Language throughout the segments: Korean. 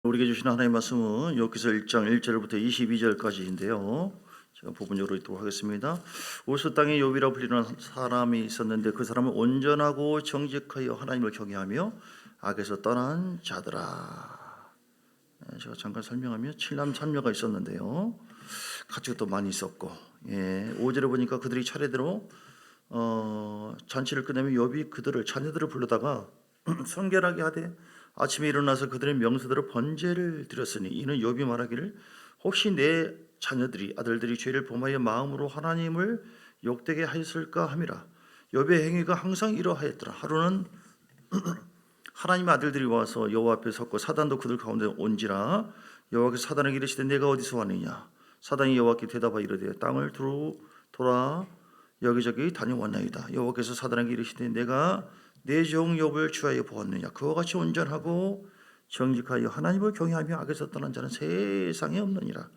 우리에게 주신 하나님의 말씀은 욥기서 1장 1절부터 22절까지인데요. 제가 부분적으로 읽도록 하겠습니다. 우스 땅에 욥이라 불리는 사람이 있었는데 그 사람은 온전하고 정직하여 하나님을 경외하며 악에서 떠난 자더라. 제가 잠깐 설명하면 7남 3녀가 있었는데요. 가축도 많이 있었고, 5절에 보니까 그들이 차례대로 잔치를 끝내면 욥이 그들을 자녀들을 불러다가 성결하게 하되 아침에 일어나서 그들의 명수대로 번제를 드렸으니 이는 욥이 말하기를 혹시 내 자녀들이 아들들이 죄를 범하여 마음으로 하나님을 욕되게 하였을까 함이라. 욥의 행위가 항상 이러하였더라. 하루는 하나님의 아들들이 와서 여호와 앞에 섰고 사단도 그들 가운데 온지라. 여호와께서 사단에게 이르시되 내가 어디서 왔느냐. 사단이 여호와께 대답하여 이르되 땅을 두루 돌아 여기저기 다녀왔나이다. 여호와께서 사단에게 이르시되 내가 내 종 욥을 주하여 보았느냐. 그와 같이 온전하고 정직하여 하나님을 경외하며 악에서 떠난 자는 세상에 없느니라.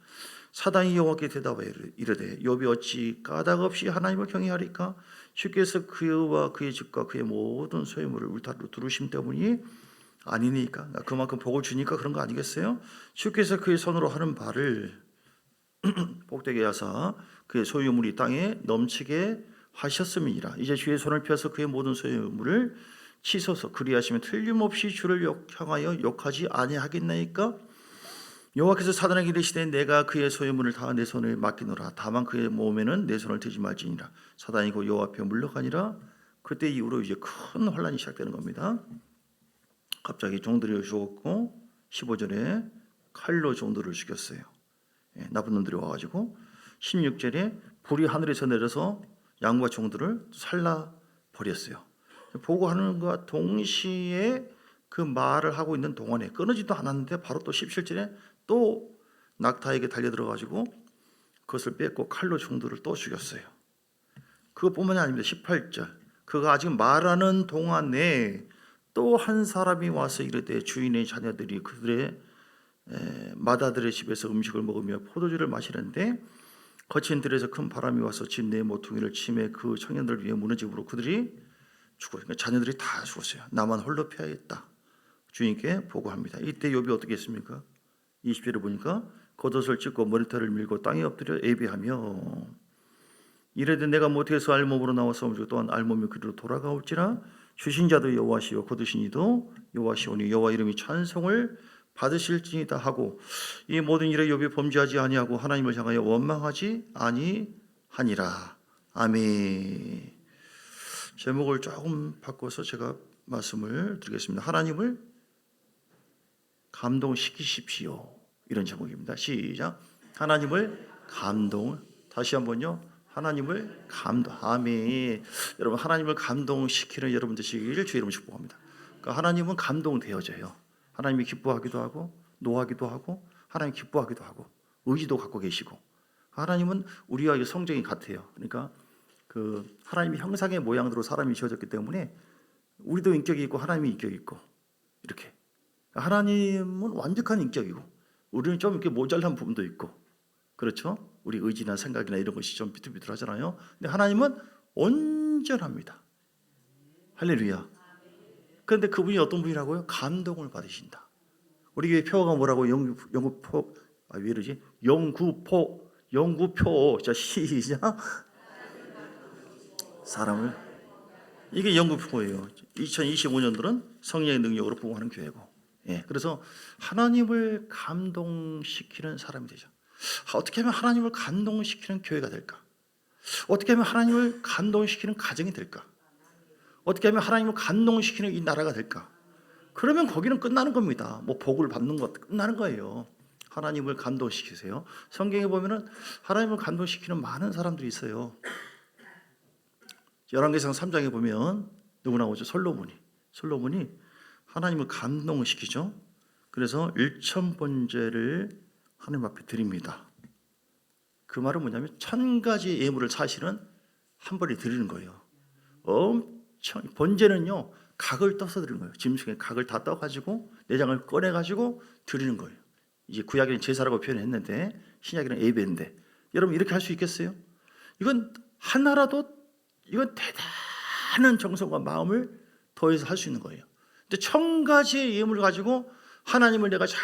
사단이 여호와께 대답하여 이르되 욥이 어찌 까닭 없이 하나님을 경외하리까. 주께서 그와 그의 집과 그의 모든 소유물을 울타리로 두르심 때문이 아니니까. 그만큼 복을 주니까 그런 거 아니겠어요? 주께서 그의 손으로 하는 바를 복되게 하사 그의 소유물이 땅에 넘치게 하셨음이니라. 이제 주의 손을 펴서 그의 모든 소유물을 치소서. 그리하시면 틀림없이 주를 향하여 욕하지 아니하겠나이까. 여호와께서 사단에게 이르시되 내가 그의 소유물을 다 내 손에 맡기노라. 다만 그의 몸에는 내 손을 대지 말지니라. 사단이 곧 여호와 앞에 물러가니라. 그때 이후로 이제 큰 환란이 시작되는 겁니다. 갑자기 종들이 죽었고 15절에 칼로 종들을 죽였어요. 나쁜 놈들이 와가지고 16절에 불이 하늘에서 내려서 양과 종들을 살라버렸어요. 보고하는 것과 동시에 그 말을 하고 있는 동안에 끊어지도 않았는데 바로 또 17절에 또 낙타에게 달려들어가지고 그것을 뺏고 칼로 종들을 또 죽였어요. 그것뿐만이 아닙니다. 18절 그가 아직 말하는 동안에 또 한 사람이 와서 이르되 주인의 자녀들이 그들의 마다들의 집에서 음식을 먹으며 포도주를 마시는데 거친 들에서 큰 바람이 와서 집 내 모퉁이를 치매 그 청년들 위에 무너짐으로 그들이 죽었어요. 그러니까 자녀들이 다 죽었어요. 나만 홀로 피하였다. 주인께 보고합니다. 이때 욥이 어떻게 했습니까? 20절에 보니까 겉옷을 찢고 머리털을 밀고 땅에 엎드려 애비하며 이르되 내가 못해서 알몸으로 나와서 또한 알몸이 그리로 돌아가올지라. 주신 자도 여호와시요 거두신 이도 여호와시오니 여호와 이름이 찬송을 받으실지니다 하고 이 모든 일에 욥이 범죄하지 아니하고 하나님을 향하여 원망하지 아니하니라. 아멘. 제목을 조금 바꿔서 제가 말씀을 드리겠습니다. 하나님을 감동시키십시오. 이런 제목입니다. 시작. 하나님을 다시 한번요. 하나님을 아멘. 여러분 하나님을 감동시키는 여러분 되시기를 주의 이름으로 축복합니다. 그러니까 하나님은 감동되어져요. 하나님이 기뻐하기도 하고 노하기도 하고 하나님 기뻐하기도 하고 의지도 갖고 계시고 하나님은 우리와 성정이 같아요. 그러니까 그 하나님의 형상의 모양대로 사람이 지어졌기 때문에 우리도 인격이 있고 하나님이 인격이 있고 이렇게 하나님은 완벽한 인격이고 우리는 좀 이렇게 모자란 부분도 있고 그렇죠? 우리 의지나 생각이나 이런 것이 좀 비뚤비뚤하잖아요. 근데 하나님은 온전합니다. 할렐루야. 그런데 그분이 어떤 분이라고요? 감동을 받으신다. 우리 교회 표어가 뭐라고 영구표 왜 이러지? 영구표 자 시작. 사람을 이게 영구표예요. 2025년도는 성령의 능력으로 부흥하는 교회고, 그래서 하나님을 감동시키는 사람이 되죠. 어떻게 하면 하나님을 감동시키는 교회가 될까? 어떻게 하면 하나님을 감동시키는 가정이 될까? 어떻게 하면 하나님을 감동시키는 이 나라가 될까? 그러면 거기는 끝나는 겁니다. 뭐 복을 받는 것 끝나는 거예요. 하나님을 감동시키세요. 성경에 보면은 하나님을 감동시키는 많은 사람들이 있어요. 열왕기상 3장에 보면 누구 나오죠? 솔로몬이 하나님을 감동시키죠. 그래서 1000번제를 하나님 앞에 드립니다. 그 말은 뭐냐면 1000가지 예물을 사실은 한 번에 드리는 거예요. 번제는요 각을 떠서 드리는 거예요. 짐승의 각을 다 떠가지고 내장을 꺼내가지고 드리는 거예요. 이제 구약에는 제사라고 표현했는데 신약에는 예배인데 여러분 이렇게 할 수 있겠어요? 이건 하나라도 이건 대단한 정성과 마음을 더해서 할 수 있는 거예요. 근데 1000가지의 예물을 가지고 하나님을 내가 잘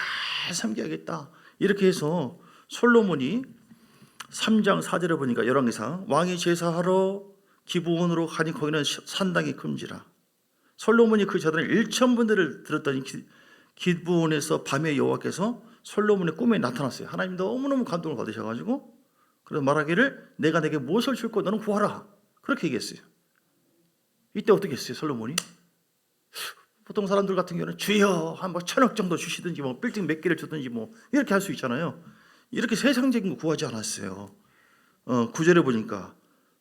잘 섬겨야겠다. 이렇게 해서 솔로몬이 3장 4절에 보니까 열왕기상 왕이 제사하러 기브온으로 가니 거기는 산당이 금지라. 솔로몬이 그 제단에 1,000분들을 들었더니 기브온에서 밤에 여호와께서 솔로몬의 꿈에 나타났어요. 하나님 너무너무 감동을 받으셔가지고 그래서 말하기를 내가 내게 무엇을 줄고 너는 구하라. 그렇게 얘기했어요. 이때 어떻게 했어요 솔로몬이? 보통 사람들 같은 경우는 주여 한 뭐 1,000억 정도 주시든지 뭐 빌딩 몇 개를 주든지 뭐 이렇게 할 수 있잖아요. 이렇게 세상적인 거 구하지 않았어요. 9절에 보니까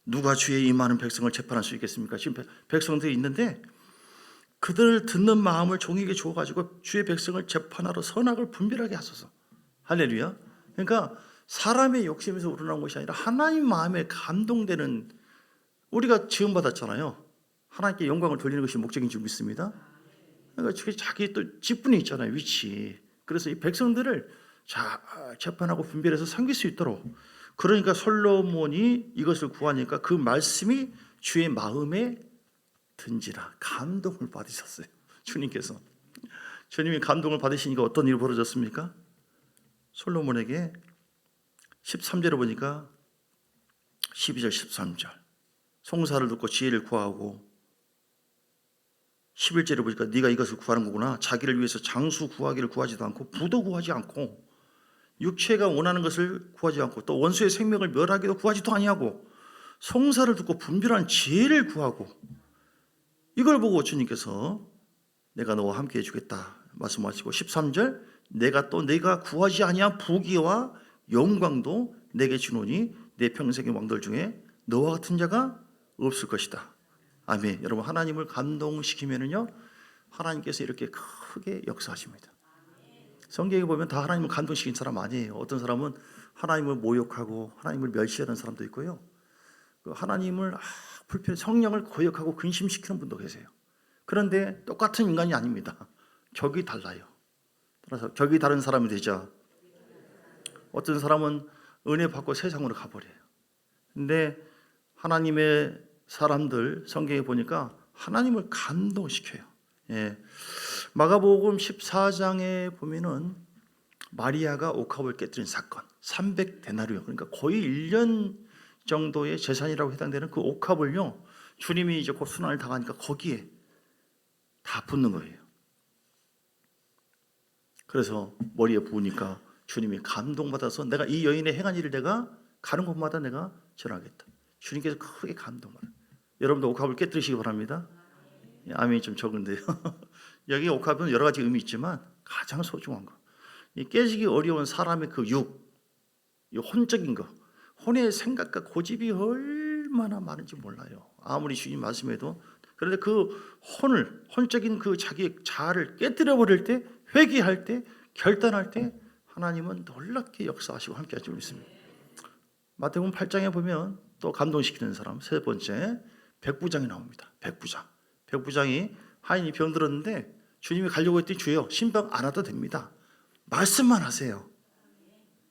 누가 주의 이 많은 백성을 재판할 수 있겠습니까? 지금 백성들이 있는데 그들 듣는 마음을 종에게 주어가지고 주의 백성을 재판하러 선악을 분별하게 하소서. 할렐루야. 그러니까 사람의 욕심에서 우러나온 것이 아니라 하나님 마음에 감동되는, 우리가 지음받았잖아요. 하나님께 영광을 돌리는 것이 목적인 줄 믿습니다. 그러니까 자기 또 직분이 있잖아요, 위치. 그래서 이 백성들을 재판하고 분별해서 섬길 수 있도록. 그러니까 솔로몬이 이것을 구하니까 그 말씀이 주의 마음에 든지라 감동을 받으셨어요. 주님께서. 주님이 감동을 받으시니까 어떤 일이 벌어졌습니까? 솔로몬에게 13절에 보니까 12절 13절 송사를 듣고 지혜를 구하고, 11절에 보니까 네가 이것을 구하는 거구나. 자기를 위해서 장수 구하기를 구하지도 않고 부도 구하지 않고 육체가 원하는 것을 구하지 않고 또 원수의 생명을 멸하기도 구하지도 아니하고 송사를 듣고 분별하는 지혜를 구하고, 이걸 보고 주님께서 내가 너와 함께 해주겠다 말씀하시고 13절 내가 구하지 아니한 부귀와 영광도 내게 주노니 내 평생의 왕들 중에 너와 같은 자가 없을 것이다. 아멘. 여러분, 하나님을 감동시키면은요 하나님께서 이렇게 크게 역사하십니다. 성경에 보면 다 하나님을 감동시킨 사람 아니에요. 어떤 사람은 하나님을 모욕하고 하나님을 멸시하는 사람도 있고요. 하나님을 성령을 거역하고 근심시키는 분도 계세요. 그런데 똑같은 인간이 아닙니다. 격이 달라요. 따라서 격이 다른 사람이 되자 어떤 사람은 은혜 받고 세상으로 가버려요. 근데 하나님의 사람들 성경에 보니까 하나님을 감동시켜요. 마가복음 14장에 보면은 마리아가 옥합을 깨뜨린 사건 300데나리온, 그러니까 거의 1년 정도의 재산이라고 해당되는 그 옥합을요 주님이 이제 곧 순환을 당하니까 거기에 다 붓는 거예요. 그래서 머리에 부으니까 주님이 감동받아서 내가 이 여인의 행한 일을 내가 가는 곳마다 내가 전하겠다. 주님께서 크게 감동받아요. 여러분도 옥합을 깨뜨리시기 바랍니다. 아멘이 좀 적은데요. 여기 옥합은 여러 가지 의미 있지만 가장 소중한 거, 이 깨지기 어려운 사람의 그 이 혼적인 거, 혼의 생각과 고집이 얼마나 많은지 몰라요. 아무리 주님 말씀해도. 그런데 그 혼적인 그 자기의 자아를 깨뜨려 버릴 때, 회개할 때, 결단할 때 하나님은 놀랍게 역사하시고 함께 하시고 있습니다. 마태복음 8장에 보면 또 감동시키는 사람 세 번째 백부장이 나옵니다. 백부장이 하인이 병들었는데 주님이 가려고 했더니 주여 신방 안 와도 됩니다. 말씀만 하세요.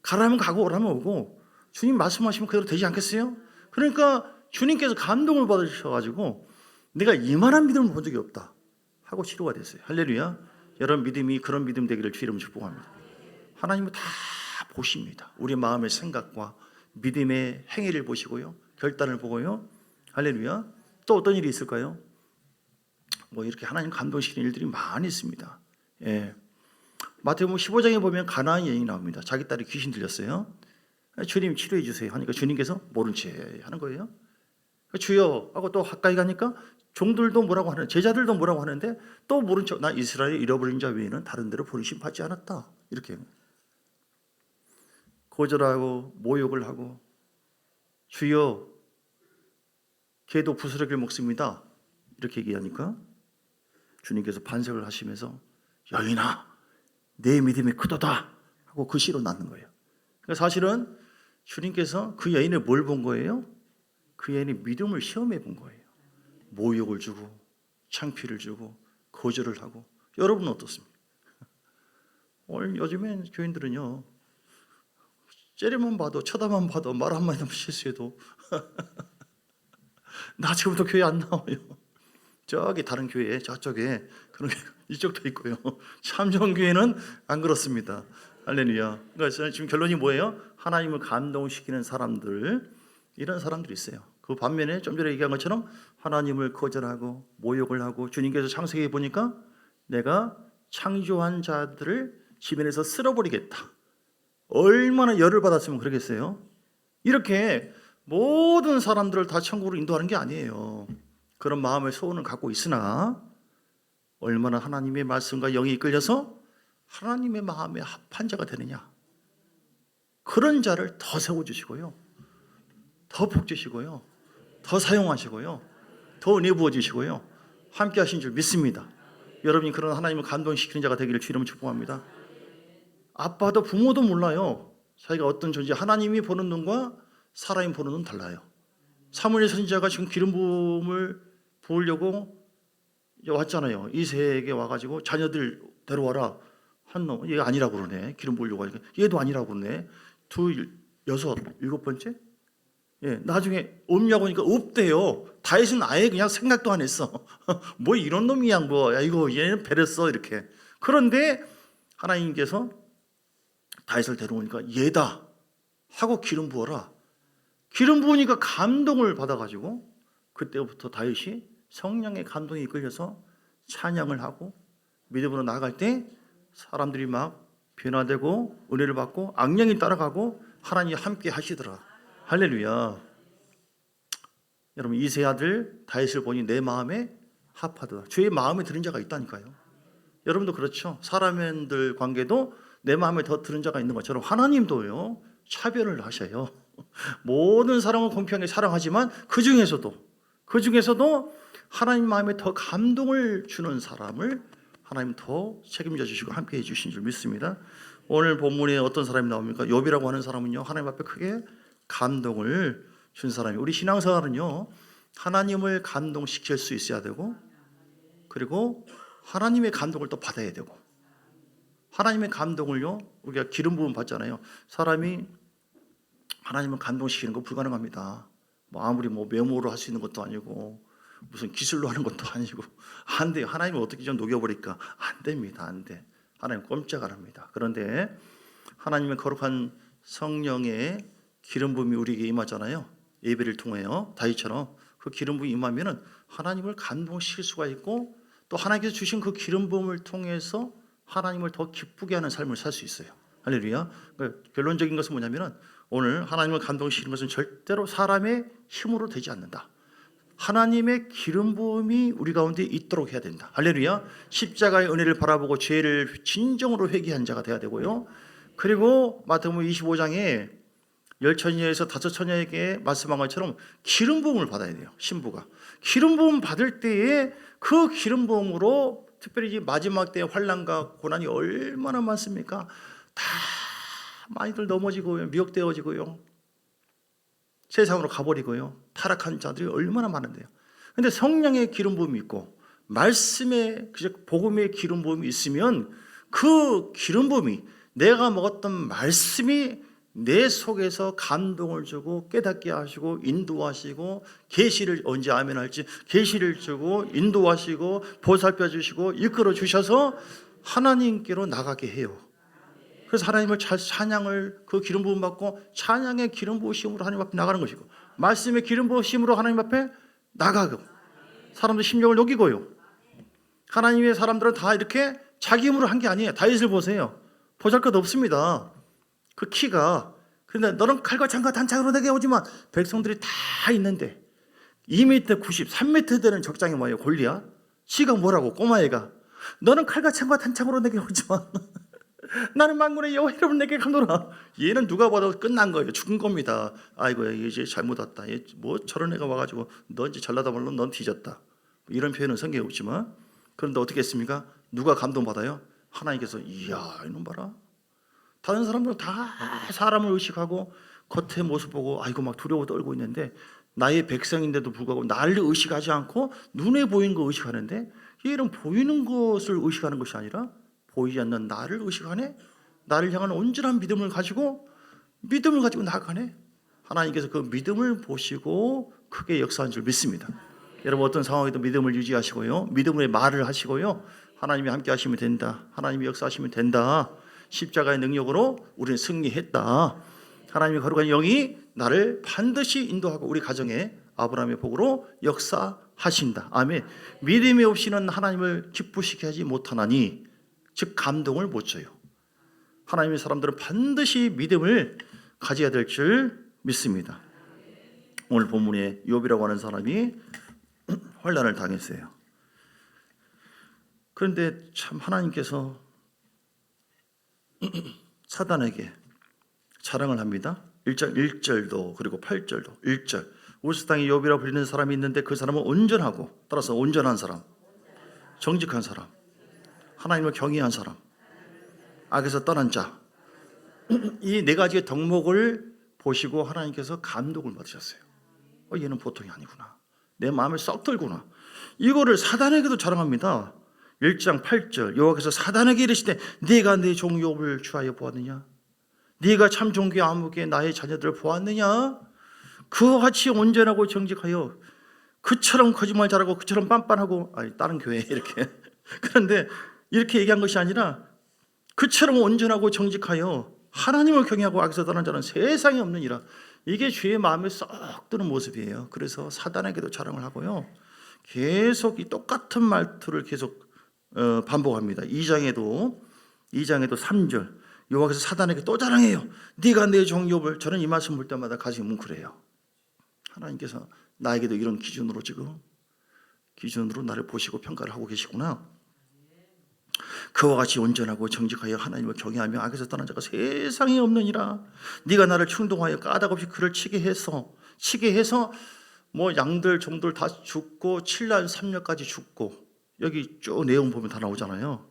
가라면 가고 오라면 오고 주님 말씀하시면 그대로 되지 않겠어요? 그러니까 주님께서 감동을 받으셔가지고 내가 이만한 믿음을 본 적이 없다 하고 치료가 됐어요. 할렐루야. 여러분 믿음이 그런 믿음 되기를 주의 이름으로 축복합니다. 하나님은 다 보십니다. 우리 마음의 생각과 믿음의 행위를 보시고요, 결단을 보고요. 할렐루야. 또 어떤 일이 있을까요? 뭐 이렇게 하나님 감동시키는 일들이 많이 있습니다. 마태복음 15장에 보면 가나안 여인이 나옵니다. 자기 딸이 귀신 들렸어요. 주님 치료해 주세요 하니까 주님께서 모른 채 하는 거예요. 주여 하고 또 가까이 가니까 종들도 뭐라고 하는, 제자들도 뭐라고 하는데 또 모른 척, 나 이스라엘 잃어버린 자 외에는 다른 데로 버리심 받지 않았다. 이렇게 거절하고 모욕을 하고, 주여 개도 부스러기를 먹습니다 이렇게 얘기하니까 주님께서 반석을 하시면서 여인아 내 믿음이 크도다 하고 그 씨로 낳는 거예요. 그러니까 사실은 주님께서 그 여인을 뭘 본 거예요? 그 여인의 믿음을 시험해 본 거예요. 모욕을 주고 창피를 주고 거절을 하고. 여러분은 어떻습니까? 오늘 요즘엔 교인들은요 째려만 봐도 쳐다만 봐도 말 한마디 실수해도 나 지금부터 교회 안 나와요. 저기 다른 교회 저쪽에 그런 게 이쪽도 있고요. 참정교회는 안 그렇습니다. 할렐루야. 그러니까 지금 결론이 뭐예요? 하나님을 감동시키는 사람들, 이런 사람들이 있어요. 그 반면에 좀 전에 얘기한 것처럼 하나님을 거절하고 모욕을 하고, 주님께서 창세기에 보니까 내가 창조한 자들을 지면에서 쓸어버리겠다. 얼마나 열을 받았으면 그러겠어요? 이렇게 모든 사람들을 다 천국으로 인도하는 게 아니에요. 그런 마음의 소원을 갖고 있으나 얼마나 하나님의 말씀과 영이 이끌려서 하나님의 마음에 합한 자가 되느냐, 그런 자를 더 세워주시고요, 더 복주시고요, 더 사용하시고요, 더 은혜 부어주시고요, 함께 하신 줄 믿습니다. 여러분이 그런 하나님을 감동시키는 자가 되기를 주님을 축복합니다. 아빠도 부모도 몰라요. 자기가 어떤 존재, 하나님이 보는 눈과 사람이 보는 눈은 달라요. 사무엘 선지자가 지금 기름 부음을 부으려고 이제 왔잖아요. 이새에게 와가지고 자녀들 데려와라. 한 놈, 얘가 아니라고 그러네. 기름 부으려고 하니까 얘도 아니라고 그러네. 둘, 여섯, 일곱 번째. 예, 나중에 없냐고 하니까 없대요. 다윗은 아예 그냥 생각도 안 했어. 뭐 이런 놈이야, 뭐. 야, 이거 얘는 베렸어, 이렇게. 그런데 하나님께서 다윗을 데려오니까 얘다 하고 기름 부어라. 기름 부으니까 감동을 받아가지고 그때부터 다윗이 성령의 감동에 이끌려서 찬양을 하고 믿음으로 나아갈 때 사람들이 막 변화되고 은혜를 받고 악령이 따라가고 하나님이 함께 하시더라. 할렐루야. 여러분, 이세 아들 다윗을 보니 내 마음에 합하더라. 주의 마음에 들은 자가 있다니까요. 여러분도 그렇죠. 사람들 관계도 내 마음에 더 들은 자가 있는 것처럼 하나님도요, 차별을 하셔요. 모든 사람을 공평하게 사랑하지만 그 중에서도 하나님 마음에 더 감동을 주는 사람을 하나님 더 책임져 주시고 함께 해 주신 줄 믿습니다. 오늘 본문에 어떤 사람이 나옵니까? 욥이라고 하는 사람은요, 하나님 앞에 크게 감동을 준 사람이. 우리 신앙생활은요, 하나님을 감동시킬 수 있어야 되고, 그리고 하나님의 감동을 또 받아야 되고, 하나님의 감동을요, 우리가 기름 부음 받잖아요. 사람이 하나님을 감동시키는 거 불가능합니다. 뭐 아무리 뭐 메모로 할 수 있는 것도 아니고 무슨 기술로 하는 것도 아니고 안 돼요. 하나님을 어떻게 좀 녹여버릴까? 안 됩니다. 안 돼. 하나님 꼼짝 안 합니다. 그런데 하나님의 거룩한 성령의 기름 부음이 우리에게 임하잖아요. 예배를 통해요. 다윗처럼 그 기름 부음이 임하면은 하나님을 감동시킬 수가 있고, 또 하나님께서 주신 그 기름 부음을 통해서 하나님을 더 기쁘게 하는 삶을 살 수 있어요. 할렐루야. 그러니까 결론적인 것은 뭐냐면은 오늘 하나님을 감동시키는 것은 절대로 사람의 힘으로 되지 않는다. 하나님의 기름 부음이 우리 가운데 있도록 해야 된다. 할렐루야. 십자가의 은혜를 바라보고 죄를 진정으로 회개한 자가 돼야 되고요. 그리고 마태복음 25장에 10처녀에서 5처녀에게 말씀한 것처럼 기름 부음을 받아야 돼요. 신부가 기름 부음 받을 때에 그 기름 부음으로, 특별히 마지막 때의 환난과 고난이 얼마나 많습니까? 다 많이들 넘어지고요, 미혹되어지고요, 세상으로 가버리고요, 타락한 자들이 얼마나 많은데요. 그런데 성령의 기름 부음이 있고 말씀의, 복음의 기름 부음이 있으면 그 기름 부음이, 내가 먹었던 말씀이 내 속에서 감동을 주고 깨닫게 하시고 인도하시고, 계시를 언제 아멘할지 계시를 주고 인도하시고 보살펴 주시고 이끌어 주셔서 하나님께로 나가게 해요. 그래서 하나님을 찬양을, 그 기름 부음 받고 찬양의 기름 부으심으로 하나님 앞에 나가는 것이고, 말씀의 기름 부으심으로 하나님 앞에 나가고, 사람들 심령을 녹이고요. 하나님의 사람들은 다 이렇게 자기 힘으로 한 게 아니에요. 다윗을 보세요. 보잘것 없습니다. 그 키가. 그런데 너는 칼과 창과 단창으로 내게 오지만, 백성들이 다 있는데 2m 90, 3m 되는 적장이 뭐예요? 골리앗. 지가 뭐라고, 꼬마애가 너는 칼과 창과 단창으로 내게 오지만 나는 만군의 여호와 이름을 내게 가노라. 얘는 누가 봐도 끝난 거예요. 죽은 겁니다. 아이고, 이제 잘못 왔다. 얘 뭐 저런 애가 와가지고 너 이제 잘나다 말로 넌 뒤졌다. 이런 표현은 성경에 없지만, 그런데 어떻게 했습니까? 누가 감동받아요? 하나님께서. 이야, 이놈 봐라. 다른 사람들은 다 사람을 의식하고 겉의 모습 보고 아이고 막 두려워 떨고 있는데, 나의 백성인데도 불구하고 나를 의식하지 않고 눈에 보이는 거 의식하는데, 얘는 보이는 것을 의식하는 것이 아니라 보이지 않는 나를 의식하네. 나를 향한 온전한 믿음을 가지고 나아가네. 하나님께서 그 믿음을 보시고 크게 역사한 줄 믿습니다. 여러분 어떤 상황에도 믿음을 유지하시고요. 믿음의 말을 하시고요. 하나님이 함께 하시면 된다. 하나님이 역사하시면 된다. 십자가의 능력으로 우리는 승리했다. 하나님의 거룩한 영이 나를 반드시 인도하고 우리 가정에 아브라함의 복으로 역사하신다. 아멘. 믿음이 없이는 하나님을 기쁘시게 하지 못하나니, 즉 감동을 못 줘요. 하나님의 사람들은 반드시 믿음을 가져야 될 줄 믿습니다. 오늘 본문에 욥이라고 하는 사람이 환난을 당했어요. 그런데 참 하나님께서 사단에게 자랑을 합니다. 1장 1절도 그리고 8절도 1절 우스 땅에 욥이라 불리는 사람이 있는데 그 사람은 온전하고, 따라서 온전한 사람, 정직한 사람, 하나님을 경외한 사람, 악에서 떠난 자, 이 네 가지의 덕목을 보시고 하나님께서 감동을 받으셨어요. 얘는 보통이 아니구나. 내 마음에 썩 들구나. 이거를 사단에게도 자랑합니다. 1장 8절 여호와께서 사단에게 이르시되 네가 내 종 욥을 주하여 보았느냐? 네가 참 종교 아무개 나의 자녀들을 보았느냐? 그와 같이 온전하고 정직하여 그처럼 거짓말 잘하고 그처럼 빤빤하고, 다른 교회 이렇게 그런데 이렇게 얘기한 것이 아니라 그처럼 온전하고 정직하여 하나님을 경외하고 악에서 떠난 자는 세상에 없느니라. 이게 주의 마음에 썩 드는 모습이에요. 그래서 사단에게도 자랑을 하고요. 계속 이 똑같은 말투를 계속 반복합니다. 2장에도 3절 여호와께서 사단에게 또 자랑해요. 네가 내 종 욥을. 저는 이 말씀 볼 때마다 가슴이 뭉클해요. 하나님께서 나에게도 이런 기준으로 나를 보시고 평가를 하고 계시구나. 그와 같이 온전하고 정직하여 하나님을 경외하며 악에서 떠난 자가 세상에 없느니라. 네가 나를 충동하여 까닭없이 그를 치게 해서 뭐 양들 종들 다 죽고 7난 3녀까지 죽고, 여기 쭉 내용 보면 다 나오잖아요.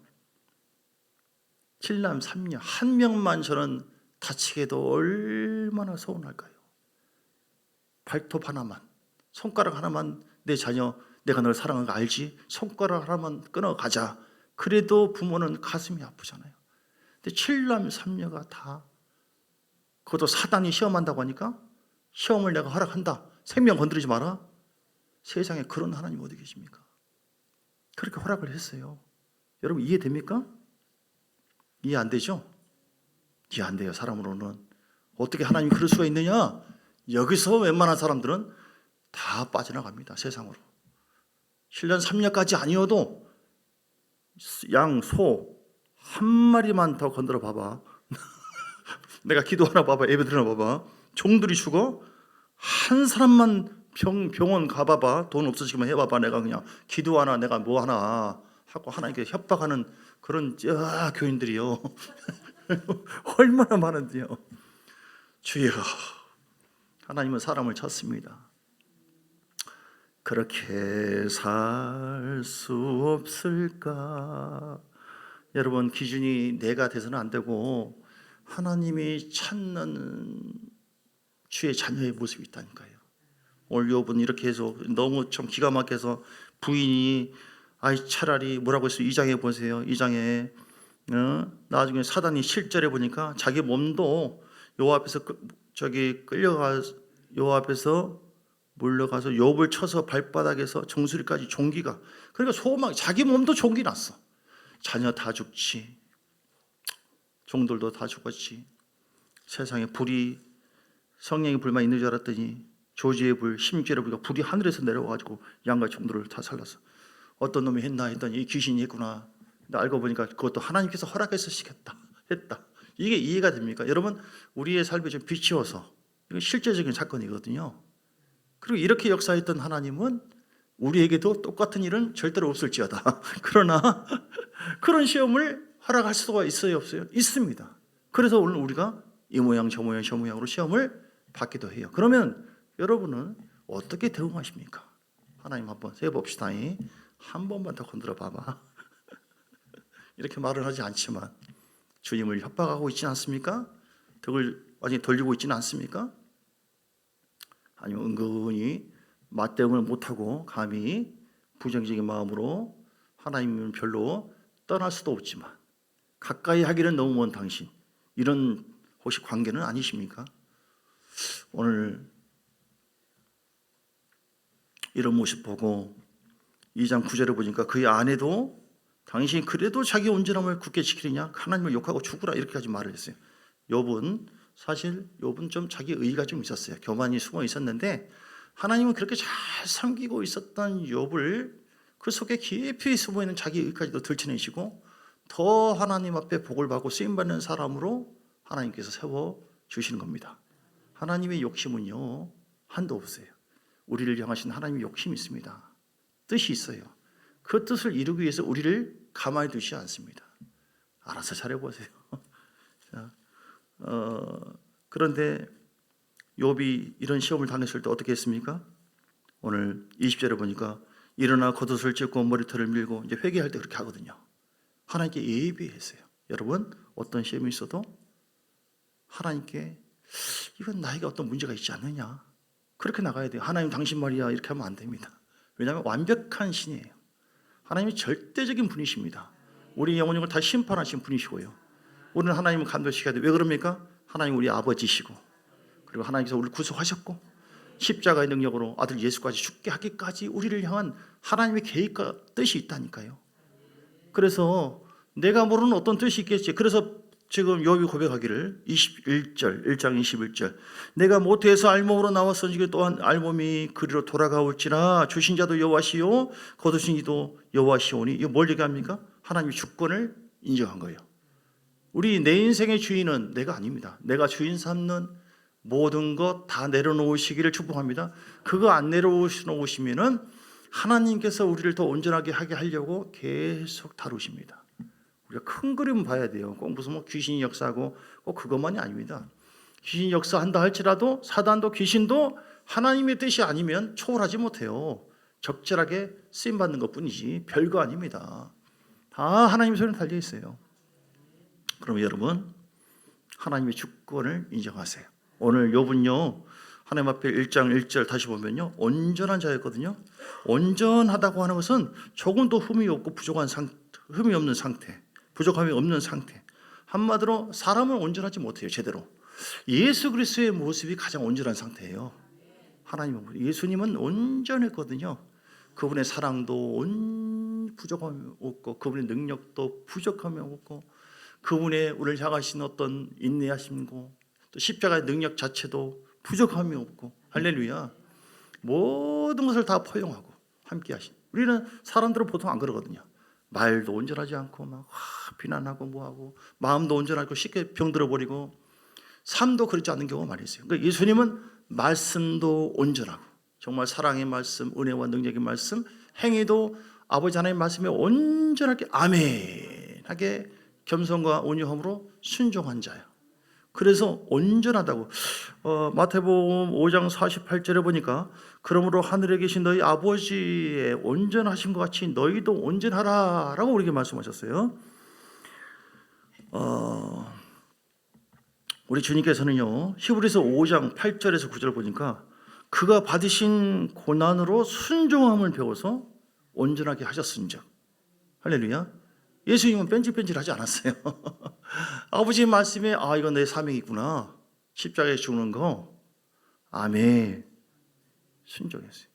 7남 3녀 한 명만 저는 다치게 해도 얼마나 서운할까요? 발톱 하나만, 손가락 하나만, 내 자녀 내가 널 사랑하는 거 알지? 손가락 하나만 끊어가자. 그래도 부모는 가슴이 아프잖아요. 근데 7남 3녀가 다, 그것도 사단이 시험한다고 하니까 시험을 내가 허락한다. 생명 건드리지 마라. 세상에 그런 하나님 어디 계십니까? 그렇게 허락을 했어요. 여러분 이해됩니까? 이해 안 되죠? 이해 안 돼요. 사람으로는. 어떻게 하나님이 그럴 수가 있느냐? 여기서 웬만한 사람들은 다 빠져나갑니다. 세상으로. 7년 3년까지 아니어도 양, 소 한 마리만 더 건드려 봐봐. 내가 기도하나 봐봐. 예배드리나 봐봐. 종들이 죽어? 한 사람만 병원 가봐봐. 돈 없으시면 해봐봐. 내가 그냥 기도하나 내가 뭐 하나 하고 하나님께 협박하는 그런 교인들이요. 얼마나 많은데요. 주여, 하나님은 사람을 찾습니다. 그렇게 살 수 없을까? 여러분 기준이 내가 돼서는 안 되고 하나님이 찾는 주의 자녀의 모습이 있다니까요. 오늘 욥은 이렇게 해서 너무 좀 기가 막혀서 부인이 차라리 뭐라고 했어요? 2장에 보세요. 2장에 나중에 사단이 실제로 보니까 자기 몸도 요 앞에서 요 앞에서 물러가서 욥을 쳐서 발바닥에서 정수리까지 종기가, 그러니까 소망, 자기 몸도 종기 났어. 자녀 다 죽지, 종들도 다 죽었지. 세상에 불이, 성령의 불만 있는 줄 알았더니 조지의 불, 심지의 불과 불이 하늘에서 내려와가지고 양과 종들을 다 살랐어. 어떤 놈이 했더니 이 귀신이 했구나. 근데 알고 보니까 그것도 하나님께서 허락해서 했다. 이게 이해가 됩니까? 여러분 우리의 삶이 좀 비추어서 이건 실제적인 사건이거든요. 그리고 이렇게 역사했던 하나님은 우리에게도 똑같은 일은 절대로 없을지어다. 그러나 그런 시험을 허락할 수가 있어요, 없어요? 있습니다. 그래서 오늘 우리가 이 모양 저 모양 저 모양으로 시험을 받기도 해요. 그러면 여러분은 어떻게 대응하십니까? 하나님 한번 세봅시다. 한 번만 더 건드려 봐봐. 이렇게 말을 하지 않지만 주님을 협박하고 있지는 않습니까? 덕을 완전히 돌리고 있지는 않습니까? 아니면 은근히 맞대응을 못하고 감히 부정적인 마음으로 하나님은 별로 떠날 수도 없지만 가까이 하기는 너무 먼 당신, 이런 혹시 관계는 아니십니까? 오늘 이런 모습 보고 2장 9절을 보니까 그의 아내도 당신이 그래도 자기 온전함을 굳게 지키느냐 하나님을 욕하고 죽으라 이렇게까지 말을 했어요. 욥은 사실 욥은 좀 자기 의의가 좀 있었어요. 교만이 숨어 있었는데 하나님은 그렇게 잘 섬기고 있었던 욥을 그 속에 깊이 숨어 있는 자기 의의까지도 들춰내시고 더 하나님 앞에 복을 받고 쓰임 받는 사람으로 하나님께서 세워 주시는 겁니다. 하나님의 욕심은요 한도 없어요. 우리를 향하신 하나님의 욕심이 있습니다. 뜻이 있어요. 그 뜻을 이루기 위해서 우리를 가만히 두지 않습니다. 알아서 잘해보세요. 자, 그런데 욥이 이런 시험을 당했을 때 어떻게 했습니까? 오늘 20절에 보니까 일어나 겉옷을 찢고 머리털을 밀고 이제 회개할 때 그렇게 하거든요. 하나님께 예비했어요. 여러분 어떤 시험이 있어도 하나님께 이건 나에게 어떤 문제가 있지 않느냐 그렇게 나가야 돼요. 하나님 당신 말이야 이렇게 하면 안 됩니다. 왜냐하면 완벽한 신이에요. 하나님이 절대적인 분이십니다. 우리 영혼을 다 심판하신 분이시고요. 우리는 하나님을 감동시켜야 돼요. 왜 그럽니까? 하나님 우리 아버지시고 그리고 하나님께서 우리를 구속하셨고 십자가의 능력으로 아들 예수까지 죽게 하기까지 우리를 향한 하나님의 계획과 뜻이 있다니까요. 그래서 내가 모르는 어떤 뜻이 있겠지. 그래서 지금 욥이 고백하기를 21절 1장 21절 내가 모태에서 알몸으로 나왔으니 또한 알몸이 그리로 돌아가올지라 주신 자도 여호와시요 거두신 이도 여호와시오니 이거 뭘 얘기합니까? 하나님의 주권을 인정한 거예요. 우리 내 인생의 주인은 내가 아닙니다. 내가 주인 삼는 모든 것 다 내려놓으시기를 축복합니다. 그거 안 내려놓으시면은 하나님께서 우리를 더 온전하게 하게 하려고 계속 다루십니다. 우리가 큰 그림 봐야 돼요. 꼭 무슨 뭐 귀신이 역사하고 꼭 그것만이 아닙니다. 귀신이 역사한다 할지라도 사단도 귀신도 하나님의 뜻이 아니면 초월하지 못해요. 적절하게 쓰임 받는 것뿐이지 별거 아닙니다. 다 하나님의 손에 달려 있어요. 그럼 여러분 하나님의 주권을 인정하세요. 오늘 욥은요 하나님 앞에 1장 1절 다시 보면요 온전한 자였거든요. 온전하다고 하는 것은 조금도 흠이 없고 흠이 없는 상태, 부족함이 없는 상태. 한마디로 사람은 온전하지 못해요. 제대로. 예수 그리스도의 모습이 가장 온전한 상태예요. 하나님은 예수님은 온전했거든요. 그분의 사랑도 부족함이 없고 그분의 능력도 부족함이 없고 그분의 우리를 향하신 어떤 인내하심고 또 십자가의 능력 자체도 부족함이 없고 할렐루야. 모든 것을 다 포용하고 함께 하신. 우리는 사람들은 보통 안 그러거든요. 말도 온전하지 않고 막 비난하고 뭐하고 마음도 온전하고 쉽게 병들어버리고 삶도 그렇지 않은 경우가 많이 있어요. 그러니까 예수님은 말씀도 온전하고 정말 사랑의 말씀, 은혜와 능력의 말씀, 행위도 아버지 하나님의 말씀에 온전하게 아멘하게 겸손과 온유함으로 순종한 자예요. 그래서 온전하다고 마태복음 5장 48절에 보니까 그러므로 하늘에 계신 너희 아버지의 온전하신 것 같이 너희도 온전하라 라고 우리에게 말씀하셨어요. 우리 주님께서는요 히브리서 5장 8절에서 9절 보니까 그가 받으신 고난으로 순종함을 배워서 온전하게 하셨은즉 할렐루야. 예수님은 뺀질뺀질하지 않았어요. 아버지의 말씀에 이건 내 사명이구나. 십자가에 죽는 거 아멘 순종했어요.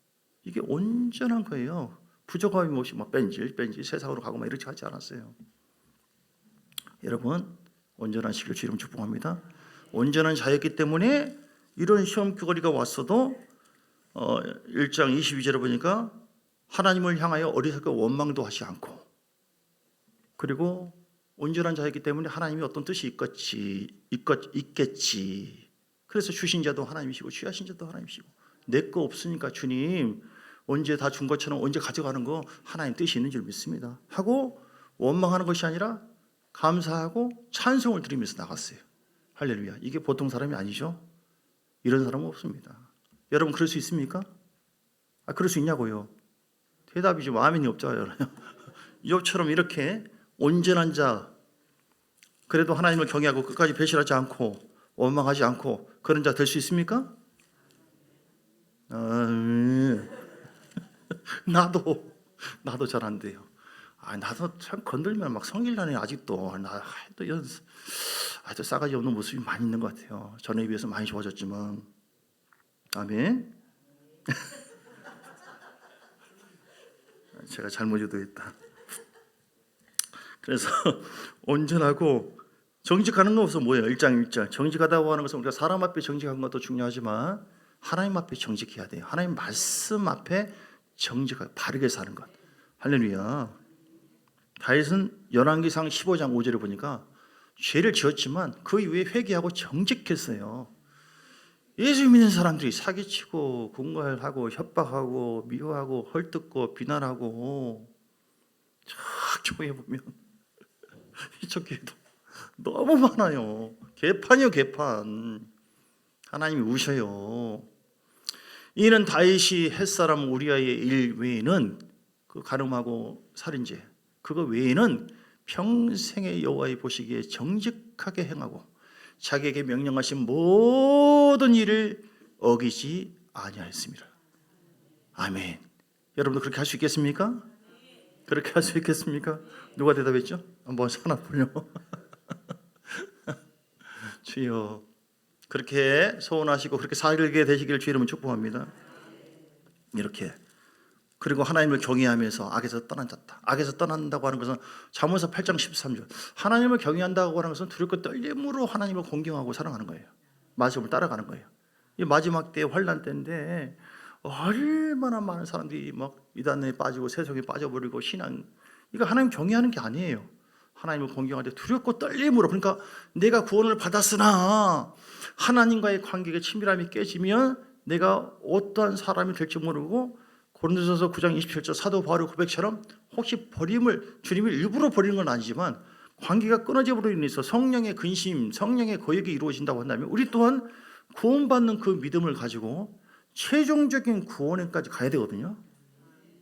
이게 온전한 거예요. 부족함이 없이 막 뺀질 세상으로 가고 막 이렇게 하지 않았어요. 여러분 온전한 시기를 주님 축복합니다. 온전한 자였기 때문에 이런 시험 귀걸이가 왔어도 1장 22절에 보니까 하나님을 향하여 어리석게 원망도 하지 않고 그리고 온전한 자이기 때문에 하나님이 어떤 뜻이 있겠지. 그래서 주신 자도 하나님이시고 취하신 자도 하나님이시고 내 거 없으니까 주님 언제 다 준 것처럼 언제 가져가는 거 하나님 뜻이 있는 줄 믿습니다 하고 원망하는 것이 아니라 감사하고 찬송을 드리면서 나갔어요. 할렐루야. 이게 보통 사람이 아니죠. 이런 사람은 없습니다. 여러분 그럴 수 있습니까? 그럴 수 있냐고요. 대답이 좀 아멘이 없죠. 욥처럼 이렇게 온전한 자, 그래도 하나님을 경외하고 끝까지 배신하지 않고 원망하지 않고 그런 자 될 수 있습니까? 나도 잘 안 돼요. 나도 참 건들면 막 성질나네 아직도. 아직도 싸가지 없는 모습이 많이 있는 것 같아요. 전에 비해서 많이 좋아졌지만 아멘. 제가 잘못 유도했다. 그래서 온전하고 정직하는 것은 뭐예요? 1장 1절 정직하다고 하는 것은 우리가 사람 앞에 정직한 것도 중요하지만 하나님 앞에 정직해야 돼요. 하나님 말씀 앞에 정직하게 바르게 사는 것. 할렐루야. 다윗은 열왕기상 15장 5절에 보니까 죄를 지었지만 그 이후에 회개하고 정직했어요. 예수 믿는 사람들이 사기치고 공갈하고 협박하고 미워하고 헐뜯고 비난하고 저쪽에 보면 이쪽 교회도 너무 많아요. 개판이요 개판. 하나님이 우셔요. 이는 다윗이 햇사람 우리아의 일 외에는 그 간음하고 살인죄 그거 외에는 평생의 여호와의 보시기에 정직하게 행하고 자기에게 명령하신 모든 일을 어기지 아니하였습니다. 아멘. 여러분도 그렇게 할 수 있겠습니까? 그렇게 할 수 있겠습니까? 누가 대답했죠? 한번 손 앞을요. 주여 그렇게 소원하시고 그렇게 살게 되시기를 주 이름으로 축복합니다. 이렇게 그리고 하나님을 경외하면서 악에서 떠난다. 악에서 떠난다고 하는 것은 잠언서 8장 13절 하나님을 경외한다고 하는 것은 두렵고 떨림으로 하나님을 공경하고 사랑하는 거예요. 말씀을 따라가는 거예요. 이 마지막 때 환난 때인데 얼마나 많은 사람들이 막 이단에 빠지고 세속에 빠져버리고 신앙 이거 하나님 경외하는 게 아니에요. 하나님을 공경할 때 두렵고 떨림으로 그러니까 내가 구원을 받았으나 하나님과의 관계가 친밀함이 깨지면 내가 어떠한 사람이 될지 모르고 고린도전서 9장 27절 사도 바울의 고백처럼 혹시 버림을 주님이 일부러 버리는 건 아니지만 관계가 끊어져 버리는 인해서 성령의 근심, 성령의 거역이 이루어진다고 한다면 우리 또한 구원받는 그 믿음을 가지고 최종적인 구원에까지 가야 되거든요.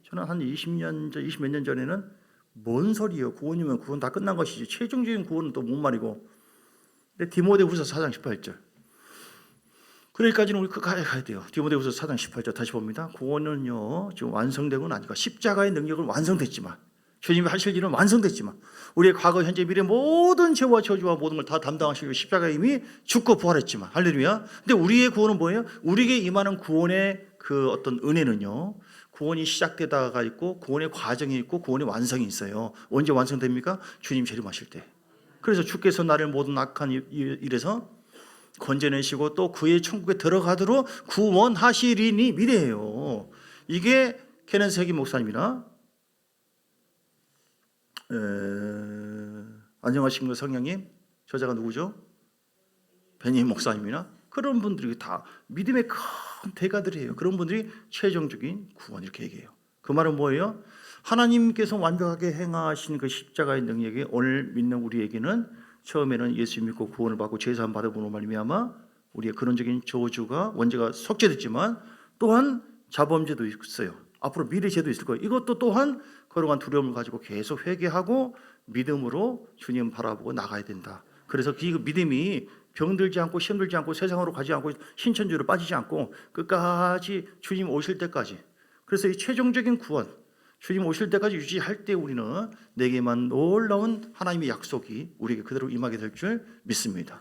저는 한 20몇 년 전에는 뭔 소리예요? 구원이면 구원 다 끝난 것이지 최종적인 구원은 또 뭔 말이고. 근데 디모데후서 4장 18절 그러기까지는 우리 끝까지 가야 돼요. 디모데후서 4장 18절 다시 봅니다. 구원은요 지금 완성된 건 아니고 십자가의 능력은 완성됐지만 주님이 하실 일은 완성됐지만 우리의 과거 현재 미래 모든 죄와 저주와 모든 걸 다 담당하시고 십자가에 이미 죽고 부활했지만 할렐루야. 근데 우리의 구원은 뭐예요? 우리에게 임하는 구원의 그 어떤 은혜는요 구원이 시작되다가 있고 구원의 과정이 있고 구원의 완성이 있어요. 언제 완성됩니까? 주님 재림하실 때. 그래서 주께서 나를 모든 악한 일에서 건져내시고 또 그의 천국에 들어가도록 구원하시리니 미래예요. 이게 케넨세기 목사님이나 안녕하십니까 성령님 저자가 누구죠? 베니 목사님이나 그런 분들이 다 믿음의 큰 대가들이에요. 그런 분들이 최종적인 구원 이렇게 얘기해요. 그 말은 뭐예요? 하나님께서 완벽하게 행하신 그 십자가의 능력이 오늘 믿는 우리에게는 처음에는 예수 믿고 구원을 받고 죄사함 받음으로 말미암아 우리의 근원적인 저주가 원죄가 속죄됐지만 또한 자범죄도 있어요. 앞으로 미래 죄도 있을 거예요. 이것도 또한 거룩한 두려움을 가지고 계속 회개하고 믿음으로 주님 바라보고 나가야 된다. 그래서 그 믿음이 병들지 않고 시험들지 않고 세상으로 가지 않고 신천지로 빠지지 않고 끝까지 주님 오실 때까지. 그래서 이 최종적인 구원 주님 오실 때까지 유지할 때 우리는 내게만 놀라운 하나님의 약속이 우리에게 그대로 임하게 될 줄 믿습니다.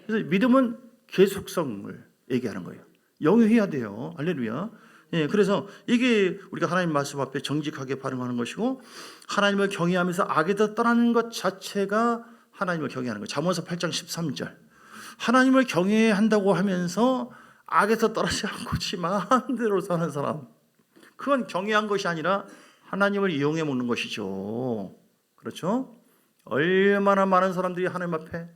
그래서 믿음은 계속성을 얘기하는 거예요. 영위해야 돼요. 할렐루야. 예, 그래서 이게 우리가 하나님 말씀 앞에 정직하게 반응하는 것이고 하나님을 경외하면서 악에서 떠나는 것 자체가 하나님을 경외하는 거예요. 잠언서 8장 13절 하나님을 경외한다고 하면서 악에서 떠나지 않고 지 마음대로 사는 사람 그건 경외한 것이 아니라 하나님을 이용해 먹는 것이죠. 그렇죠? 얼마나 많은 사람들이 하나님 앞에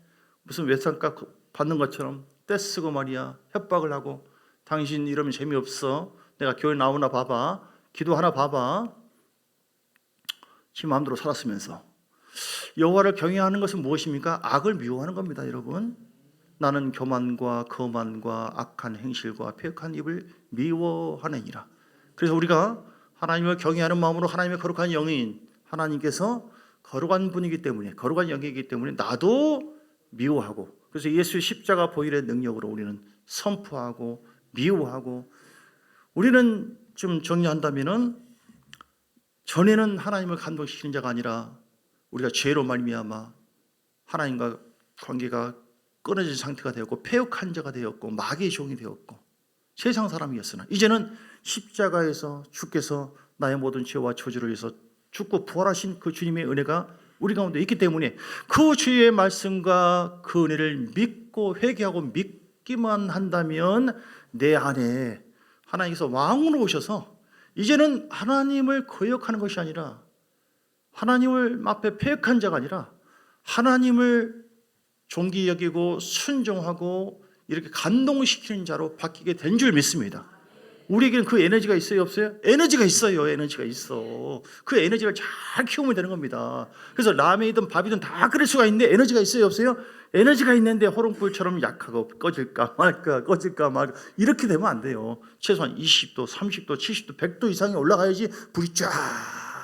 무슨 외상값 받는 것처럼 떼쓰고 말이야 협박을 하고 당신 이러면 재미없어 내가 교회 나오나 봐봐 기도하나 봐봐 지 마음대로 살았으면서 여호와를 경외하는 것은 무엇입니까? 악을 미워하는 겁니다. 여러분 나는 교만과 거만과 악한 행실과 폐역한 입을 미워하느니라. 그래서 우리가 하나님을 경외하는 마음으로 하나님의 거룩한 영인 하나님께서 거룩한 분이기 때문에 거룩한 영이기 때문에 나도 미워하고 그래서 예수의 십자가 보혈의 능력으로 우리는 선포하고 미워하고 우리는 좀 정리한다면은 전에는 하나님을 감동시키는 자가 아니라 우리가 죄로 말미암아 하나님과 관계가 끊어진 상태가 되었고 패역한 자가 되었고 마귀의 종이 되었고 세상 사람이었으나 이제는 십자가에서 주께서 나의 모든 죄와 저주를 위해서 죽고 부활하신 그 주님의 은혜가 우리 가운데 있기 때문에 그 주의 말씀과 그 은혜를 믿고 회개하고 믿기만 한다면 내 안에 하나님께서 왕으로 오셔서 이제는 하나님을 거역하는 것이 아니라 하나님을 앞에 패역한 자가 아니라 하나님을 존귀 여기고 순종하고 이렇게 감동시키는 자로 바뀌게 된 줄 믿습니다. 우리에게는 그 에너지가 있어요, 없어요? 에너지가 있어요. 에너지가 있어. 그 에너지를 잘 키우면 되는 겁니다. 그래서 라면이든 밥이든 다 끓일 수가 있는데 에너지가 있어요, 없어요? 에너지가 있는데 호롱불처럼 약하고 꺼질까 말까 꺼질까 말까 이렇게 되면 안 돼요. 최소한 20도, 30도, 70도, 100도 이상이 올라가야지 불이 쫙